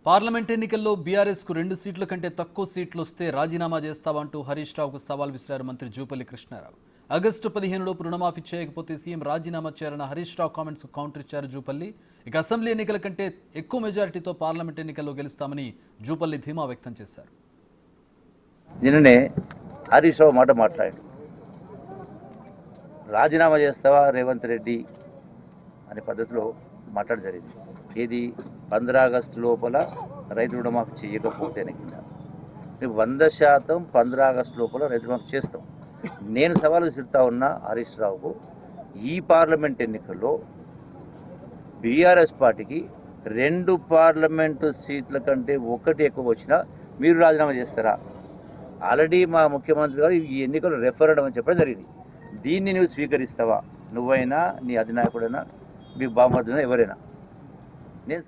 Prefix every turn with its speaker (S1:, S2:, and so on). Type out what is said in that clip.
S1: Parliament ఎన్నికల్లో బీఆర్ఎస్కు 2 సీట్ల కంటే తక్కువ సీట్లు వస్తే రాజీనామా చేస్తావంటూ హరీష్ రావుకు సవాల్ విసిరారు మంత్రి జూపల్లి కృష్ణారావు. ఆగస్టు 15లోపు రుణమాఫీ చేయకపోతే సీఎం రాజీనామా చేయాలన్న హరీష్ రావు కామెంట్స్ కౌంటర్ ఇచ్చారు జూపల్లి. ఇక అసెంబ్లీ ఎన్నికల కంటే ఎక్కువ మెజారిటీతో పార్లమెంట్ ఎన్నికల్లో గెలుస్తామని జూపల్లి ధీమా వ్యక్తం చేశారు.
S2: నిన్ననే హరీష్ రావు మాట మాట్లాడాడు. రాజీనామా చేస్తావా రేవంత్ రెడ్డి అనే పద్ధతిలో మాట్లాడడం జరిగింది. ఏది 15 ఆగస్టు లోపల రైతు రుణమాఫీ చేయకపోతేనే కింద మేము 100% 15 ఆగస్టు లోపల రైతు రుణమాఫీ చేస్తాం. నేను సవాలు విసురుతా ఉన్న హరీష్ రావుకు, ఈ పార్లమెంట్ ఎన్నికల్లో బీఆర్ఎస్ పార్టీకి 2 పార్లమెంటు సీట్ల కంటే ఒకటి ఎక్కువ వచ్చినా మీరు రాజీనామా చేస్తారా? ఆల్రెడీ మా ముఖ్యమంత్రి గారు ఈ ఎన్నికలు రెఫరెండం అని చెప్పడం జరిగింది. దీన్ని నువ్వు స్వీకరిస్తావా? నువ్వైనా, నీ అధినాయకుడైనా, మీ బామర్దైనా, ఎవరైనా? నేను